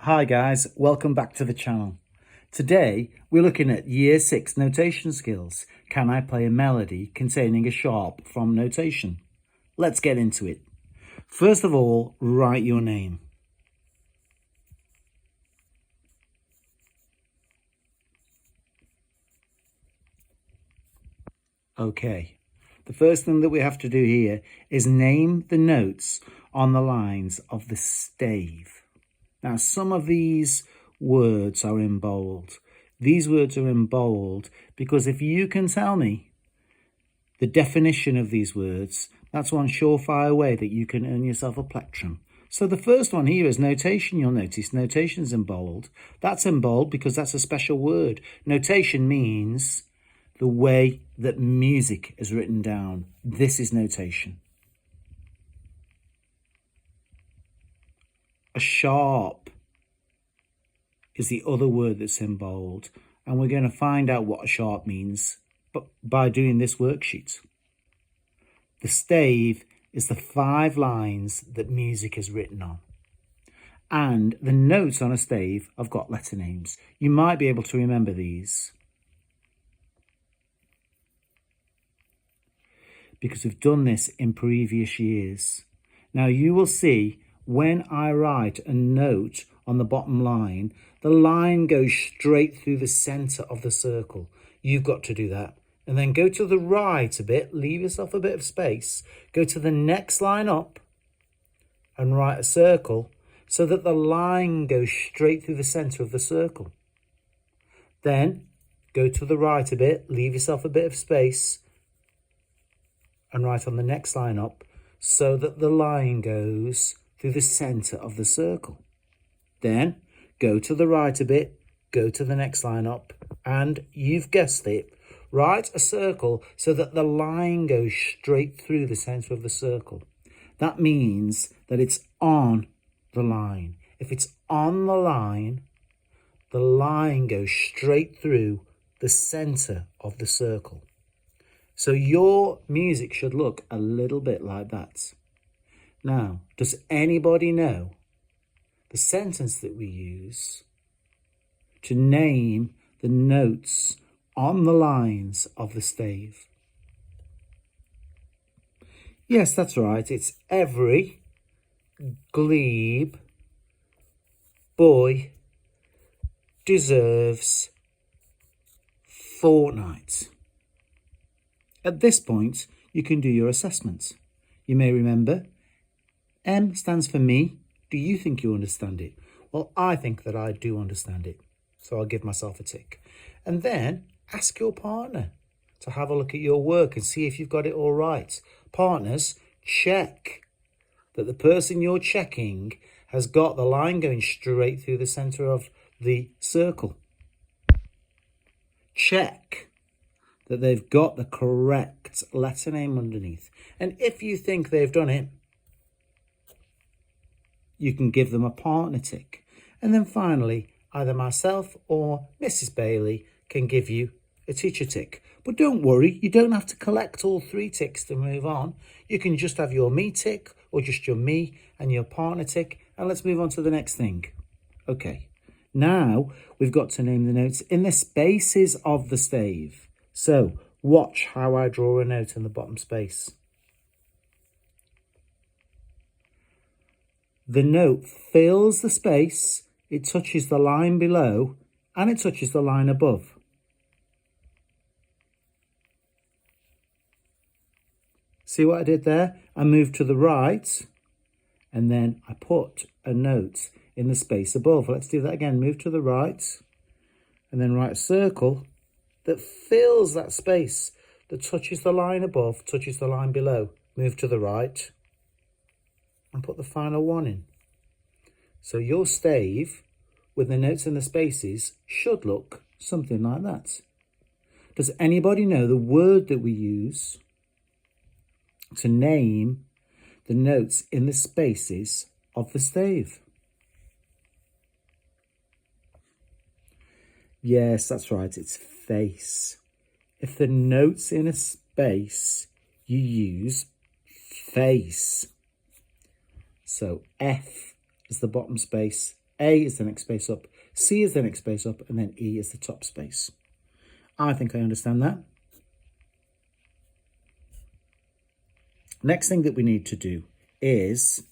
Hi guys, welcome back to the channel. Today we're looking at Year 6 notation skills. Can I play a melody containing a sharp from notation? Let's get into it. First of all, write your name. Okay, the first thing that we have to do here is name the notes on the lines of the stave. Now, some of these words are in bold. These words are in bold because if you can tell me the definition of these words, that's one surefire way that you can earn yourself a plectrum. So the first one here is notation. You'll notice notation's in bold. That's in bold because that's a special word. Notation means the way that music is written down. This is notation. A sharp is the other word that's in bold, and we're going to find out what a sharp means by doing this worksheet. The stave is the 5 lines that music is written on, and the notes on a stave have got letter names. You might be able to remember these because we've done this in previous years. Now you will see when I write a note on the bottom line, the line goes straight through the center of the circle. You've got to do that. And then go to the right a bit, leave yourself a bit of space, go to the next line up and write a circle so that the line goes straight through the center of the circle. Then go to the right a bit, leave yourself a bit of space and write on the next line up so that the line goes through the center of the circle. Then go to the right a bit, go to the next line up, and you've guessed it, write a circle so that the line goes straight through the center of the circle. That means that it's on the line. If it's on the line goes straight through the center of the circle. So your music should look a little bit like that. Now, does anybody know the sentence that we use to name the notes on the lines of the stave? Yes, that's right. It's every glebe boy deserves fortnight. At this point, you can do your assessment. You may remember, M stands for me. Do you think you understand it? Well, I think that I do understand it. So I'll give myself a tick. And then ask your partner to have a look at your work and see if you've got it all right. Partners, check that the person you're checking has got the line going straight through the center of the circle. Check that they've got the correct letter name underneath. And if you think they've done it, you can give them a partner tick. And then finally, either myself or Mrs. Bailey can give you a teacher tick. But don't worry, you don't have to collect all 3 ticks to move on. You can just have your me tick or just your me and your partner tick. And let's move on to the next thing. Okay, now we've got to name the notes in the spaces of the stave. So watch how I draw a note in the bottom space. The note fills the space, it touches the line below, and it touches the line above. See what I did there? I moved to the right, and then I put a note in the space above. Let's do that again. Move to the right, and then write a circle that fills that space, that touches the line above, touches the line below. Move to the right, and put the final one in. So your stave with the notes in the spaces should look something like that. Does anybody know the word that we use to name the notes in the spaces of the stave? Yes, that's right, it's face. If the note's in a space, you use face. So F is the bottom space, A is the next space up, C is the next space up, and then E is the top space. I think I understand that. Next thing that we need to do is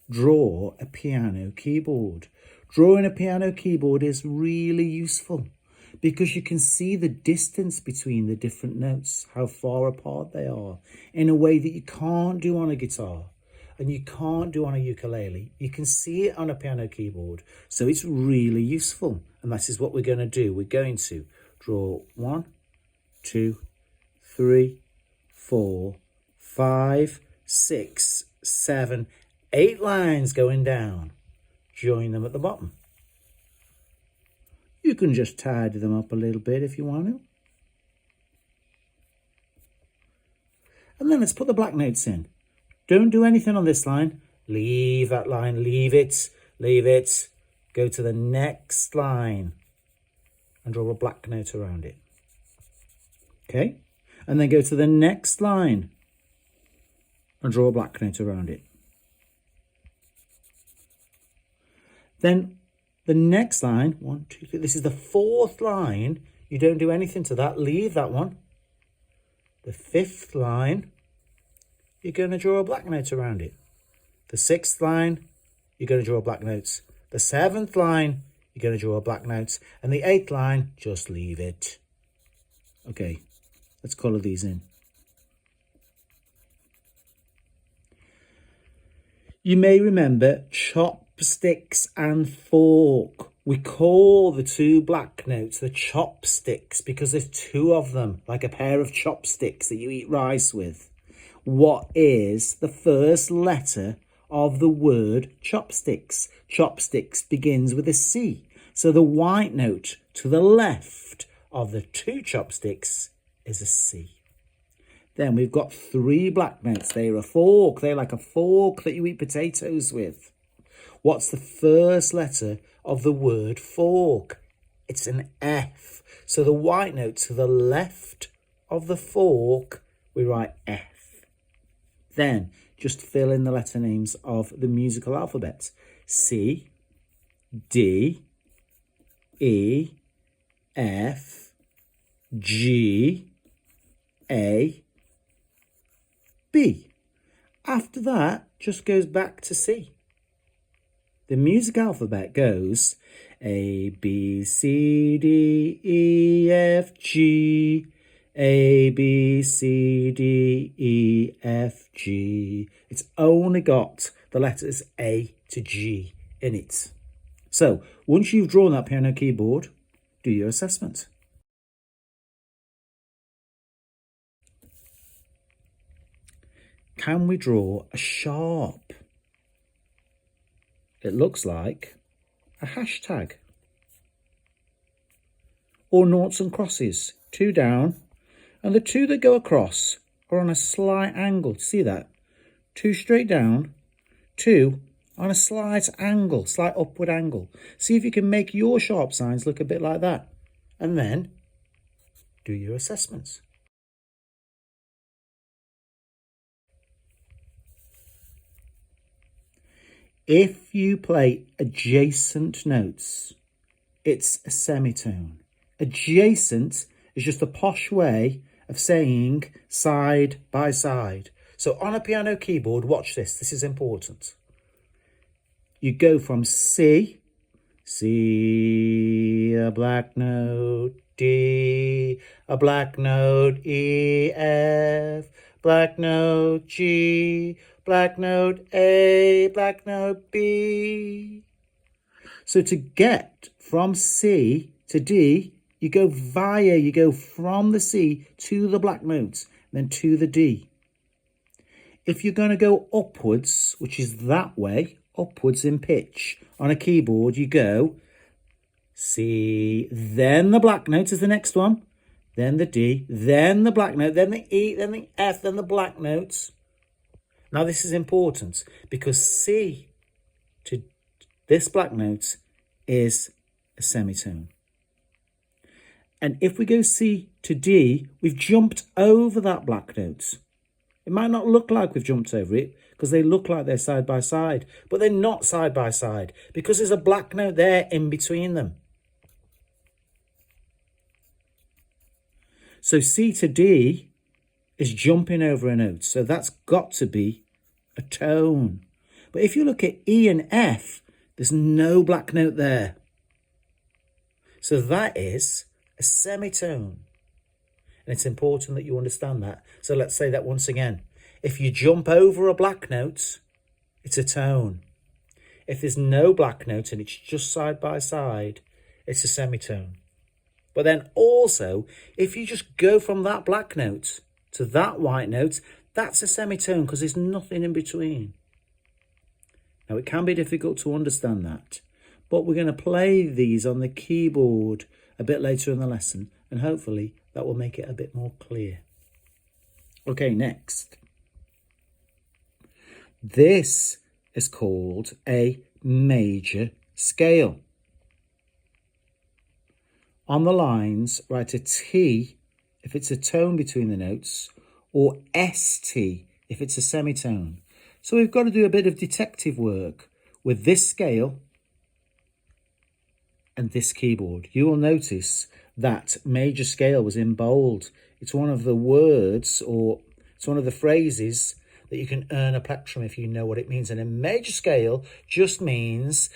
draw a piano keyboard. Drawing a piano keyboard is really useful because you can see the distance between the different notes, how far apart they are, in a way that you can't do on a guitar and you can't do on a ukulele. You can see it on a piano keyboard, so it's really useful. And that is what we're going to do. We're going to draw 1, 2, 3, 4, 5, 6, 7, 8 lines going down. Join them at the bottom. You can just tidy them up a little bit if you want to. And then let's put the black notes in. Don't do anything on this line. Leave that line, leave it, leave it. Go to the next line and draw a black note around it. Okay? And then go to the next line and draw a black note around it. Then the next line, 1, 2, 3, this is the 4th line. You don't do anything to that, leave that one. The 5th line, you're going to draw a black note around it. The 6th line, you're going to draw a black note. The 7th line, you're going to draw a black note. And the 8th line, just leave it. Okay, let's colour these in. You may remember chopsticks and fork. We call the 2 black notes the chopsticks because there's 2 of them, like a pair of chopsticks that you eat rice with. What is the first letter of the word chopsticks? Chopsticks begins with a C. So the white note to the left of the 2 chopsticks is a C. Then we've got 3 black notes. They're a fork. They're like a fork that you eat potatoes with. What's the first letter of the word fork? It's an F. So the white note to the left of the fork, we write F. Then just fill in the letter names of the musical alphabet. C, D, E, F, G, A, B. After that, just goes back to C. The music alphabet goes A, B, C, D, E, F, G, A, B, C, D, E, F, G. It's only got the letters A to G in it. So, once you've drawn that piano keyboard, do your assessment. Can we draw a sharp? It looks like a hashtag. Or noughts and crosses, 2 down, and the 2 that go across are on a slight angle. See that? 2 straight down, 2 on a slight angle, slight upward angle. See if you can make your sharp signs look a bit like that. And then do your assessments. If you play adjacent notes, it's a semitone. Adjacent is just a posh way of saying side by side. So on a piano keyboard, watch this. This is important. You go from C, C, a black note, D, a black note, E, F, black note, G, black note, A, black note, B. So to get from C to D, you go from the C to the black notes, then to the D. If you're going to go upwards, which is that way, upwards in pitch, on a keyboard, you go C, then the black note is the next one, then the D, then the black note, then the E, then the F, then the black notes. Now this is important because C to this black note is a semitone. And if we go C to D, we've jumped over that black note. It might not look like we've jumped over it because they look like they're side by side, but they're not side by side because there's a black note there in between them. So C to D is jumping over a note, so that's got to be a tone. But if you look at E and F, there's no black note there. So that is a semitone. And it's important that you understand that. So let's say that once again. If you jump over a black note, it's a tone. If there's no black note and it's just side by side, it's a semitone. But then also, if you just go from that black note to that white note, that's a semitone because there's nothing in between. Now, it can be difficult to understand that, but we're going to play these on the keyboard a bit later in the lesson, and hopefully that will make it a bit more clear. Okay, next. This is called a major scale. On the lines, write a T if it's a tone between the notes, or ST if it's a semitone. So we've got to do a bit of detective work with this scale and this keyboard. You will notice that major scale was in bold. It's one of the words, or it's one of the phrases that you can earn a plectrum if you know what it means. And a major scale just means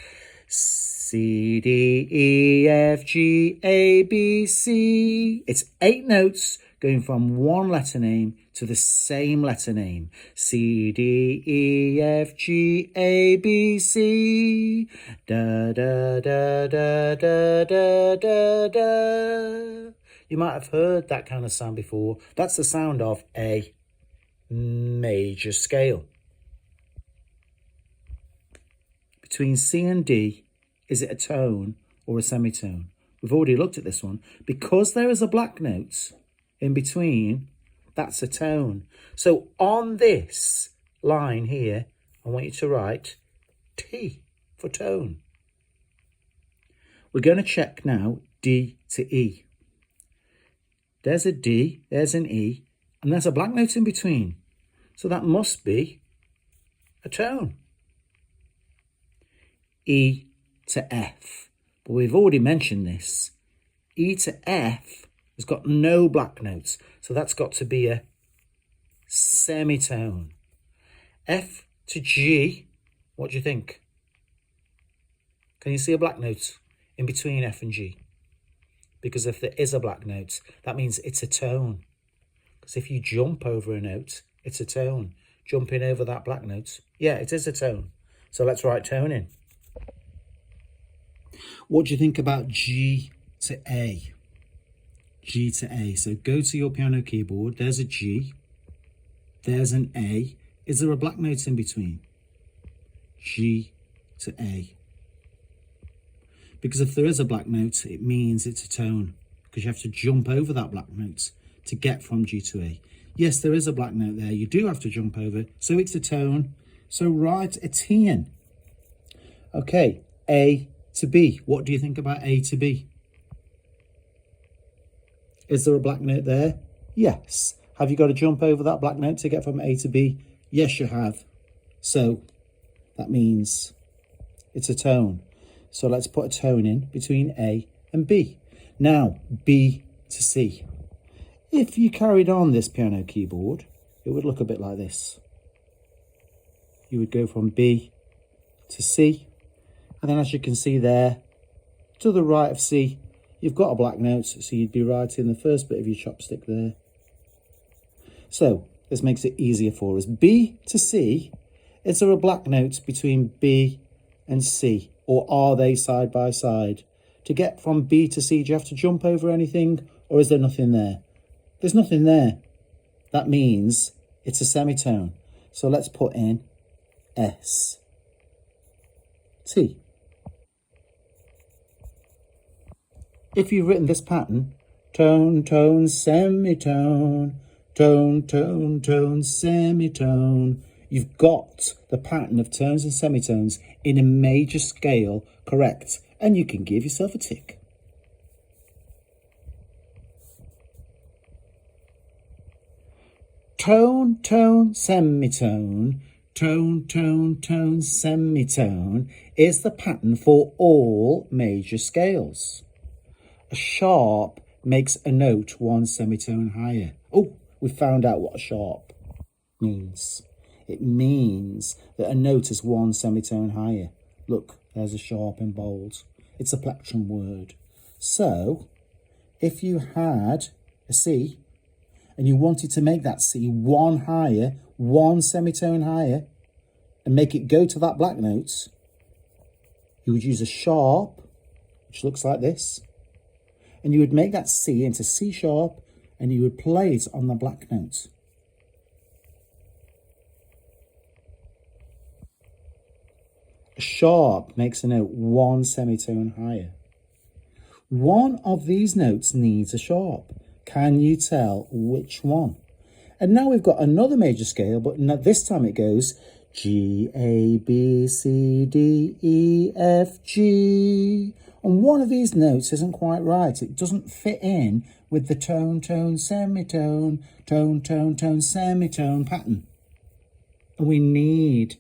C, D, E, F, G, A, B, C. It's 8 notes going from one letter name to the same letter name. C, D, E, F, G, A, B, C. Da, da, da, da, da, da, da, da. You might have heard that kind of sound before. That's the sound of a major scale. Between C and D, is it a tone or a semitone? We've already looked at this one. Because there is a black note in between, that's a tone. So on this line here, I want you to write T for tone. We're going to check now D to E. There's a D, there's an E, and there's a black note in between. So that must be a tone. E to F. But we've already mentioned this. E to F has got no black notes. So that's got to be a semitone. F to G, what do you think? Can you see a black note in between F and G? Because if there is a black note, that means it's a tone. Because if you jump over a note, it's a tone. Jumping over that black note, yeah, it is a tone. So let's write tone in. What do you think about G to A? G to A. So go to your piano keyboard. There's a G. There's an A. Is there a black note in between? G to A. Because if there is a black note, it means it's a tone. Because you have to jump over that black note to get from G to A. Yes, there is a black note there. You do have to jump over. So it's a tone. So write a T in. Okay, A to B. What do you think about A to B? Is there a black note there? Yes. Have you got to jump over that black note to get from A to B? Yes, you have. So that means it's a tone. So let's put a tone in between A and B. Now, B to C. If you carried on this piano keyboard, it would look a bit like this. You would go from B to C. And then as you can see there, to the right of C, you've got a black note. So you'd be writing the first bit of your chopstick there. So this makes it easier for us. B to C, is there a black note between B and C? Or are they side by side? To get from B to C, do you have to jump over anything? Or is there nothing there? There's nothing there. That means it's a semitone. So let's put in S, T. If you've written this pattern, tone, tone, semitone, tone, tone, tone, semitone, you've got the pattern of tones and semitones in a major scale correct, and you can give yourself a tick. Tone, tone, semitone, Tone, tone, tone, semitone is the pattern for all major scales. A sharp makes a note one semitone higher. Oh, we found out what a sharp means. It means that a note is one semitone higher. Look, there's a sharp in bold. It's a plectrum word. So, if you had a C and you wanted to make that C one higher, one semitone higher, and make it go to that black note, you would use a sharp, which looks like this, and you would make that C into C sharp, and you would play it on the black note. A sharp makes a note one semitone higher. One of these notes needs a sharp. Can you tell which one? And now we've got another major scale, but this time it goes G, A, B, C, D, E, F, G. And one of these notes isn't quite right. It doesn't fit in with the tone, tone, semitone, tone, tone, tone, semitone pattern. And we need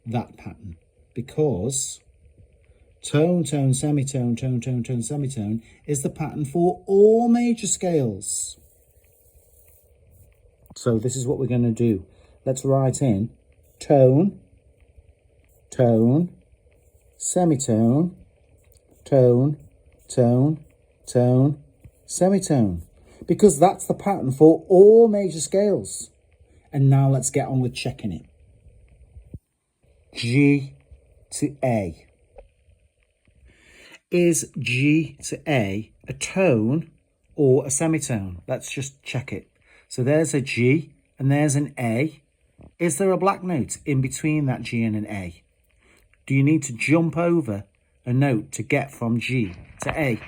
that pattern because tone, tone, semitone, tone, tone, tone, semitone is the pattern for all major scales. So this is what we're going to do. Let's write in tone, tone, semitone, tone, tone, tone, semitone. Because that's the pattern for all major scales. And now let's get on with checking it. G to A. Is G to A tone or a semitone? Let's just check it. So there's a G and there's an A. Is there a black note in between that G and an A? Do you need to jump over a note to get from G to A?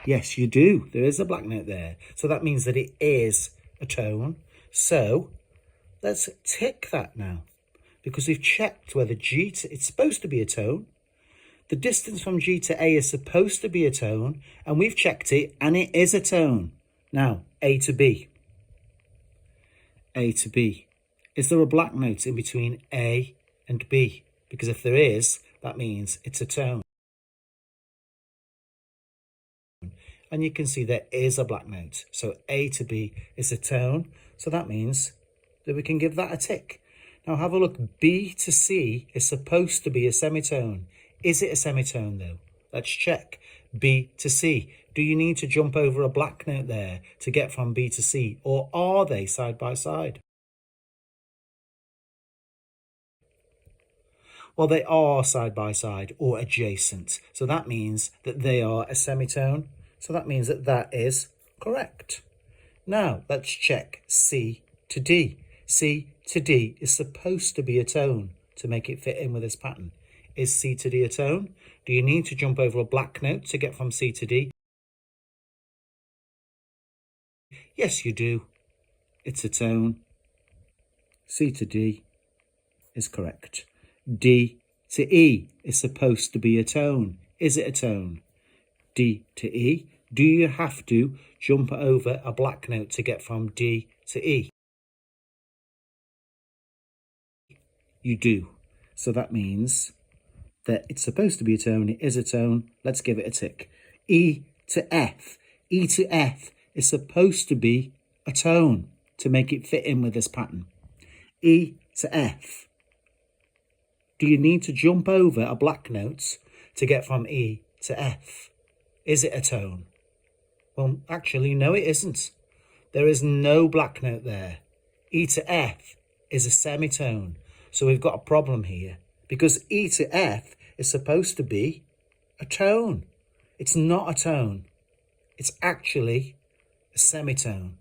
Yes, you do. There is a black note there. So that means that it is a tone. So let's tick that now, because we've checked whether it's supposed to be a tone. The distance from G to A is supposed to be a tone, and we've checked it, and it is a tone. Now, A to B. A to B. Is there a black note in between A and B? Because if there is, that means it's a tone. And you can see there is a black note. So A to B is a tone. So that means that we can give that a tick. Now have a look. B to C is supposed to be a semitone. Is it a semitone though? Let's check. B to C. Do you need to jump over a black note there to get from B to C? Or are they side by side? Well, they are side by side or adjacent. So that means that they are a semitone. So that means that that is correct. Now let's check C to D. C to D is supposed to be a tone to make it fit in with this pattern. Is C to D a tone? Do you need to jump over a black note to get from C to D? Yes, you do. It's a tone. C to D is correct. D to E is supposed to be a tone. Is it a tone? D to E. Do you have to jump over a black note to get from D to E? You do. So that means that it's supposed to be a tone. It is a tone. Let's give it a tick. E to F. E to F is supposed to be a tone to make it fit in with this pattern. E to F. Do you need to jump over a black note to get from E to F? Is it a tone? Well, actually, no, it isn't. There is no black note there. E to F is a semitone. So we've got a problem here because E to F is supposed to be a tone. It's not a tone. It's actually a semitone.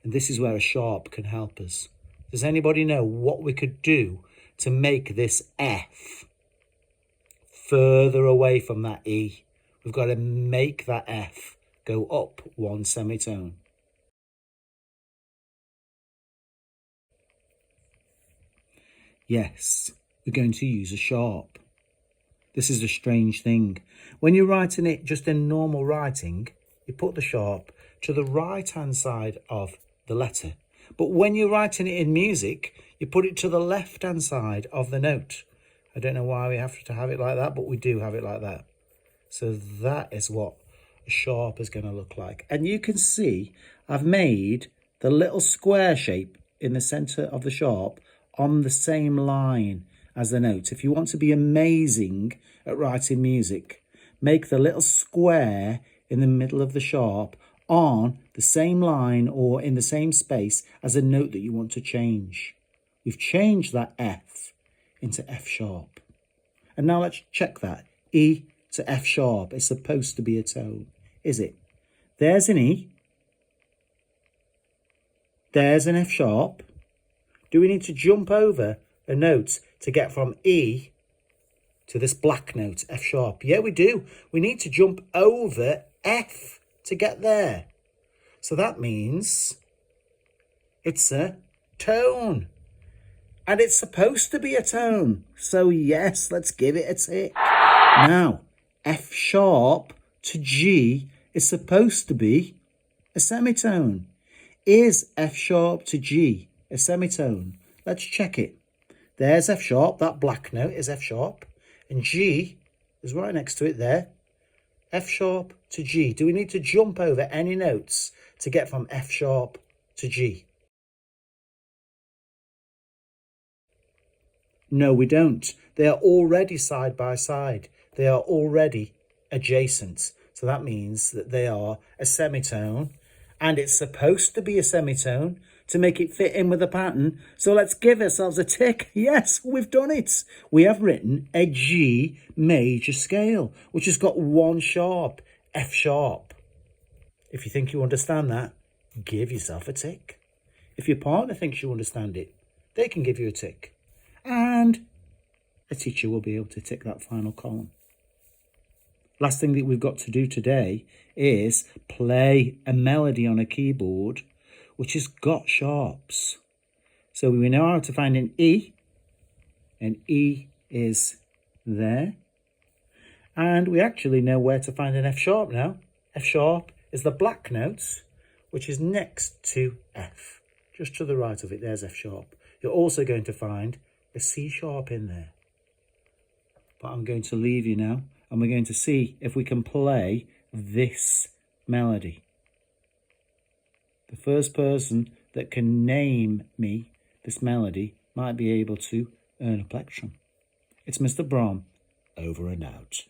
And this is where a sharp can help us. Does anybody know what we could do to make this F further away from that E? We've got to make that F go up one semitone. Yes, we're going to use a sharp. This is a strange thing. When you're writing it just in normal writing, you put the sharp to the right-hand side of the letter. But when you're writing it in music, you put it to the left-hand side of the note. I don't know why we have to have it like that, but we do have it like that. So that is what a sharp is going to look like. And you can see I've made the little square shape in the center of the sharp on the same line as the notes. If you want to be amazing at writing music, make the little square in the middle of the sharp on the same line or in the same space as a note that you want to change. We've changed that F into F sharp. And now let's check that. E to F sharp is supposed to be a tone, is it? There's an E. There's an F sharp. Do we need to jump over a note to get from E to this black note, F sharp? Yeah, we do. We need to jump over F to get there. So that means it's a tone. And it's supposed to be a tone. So yes, let's give it a tick. Now, F sharp to G is supposed to be a semitone. Is F sharp to G a semitone? Let's check it. There's F sharp, that black note is F sharp. And G is right next to it there. F sharp to G. Do we need to jump over any notes to get from F sharp to G? No, we don't. They are already side by side. They are already adjacent. So that means that they are a semitone, and it's supposed to be a semitone to make it fit in with the pattern. So let's give ourselves a tick. Yes, we've done it. We have written a G major scale, which has got one sharp, F sharp. If you think you understand that, give yourself a tick. If your partner thinks you understand it, they can give you a tick. And a teacher will be able to tick that final column. Last thing that we've got to do today is play a melody on a keyboard which has got sharps. So we know how to find an E, and E is there. And we actually know where to find an F sharp now. F sharp is the black note, which is next to F. Just to the right of it, there's F sharp. You're also going to find a C sharp in there. But I'm going to leave you now, and we're going to see if we can play this melody. The first person that can name me this melody might be able to earn a plectrum. It's Mr. Brom, over and out.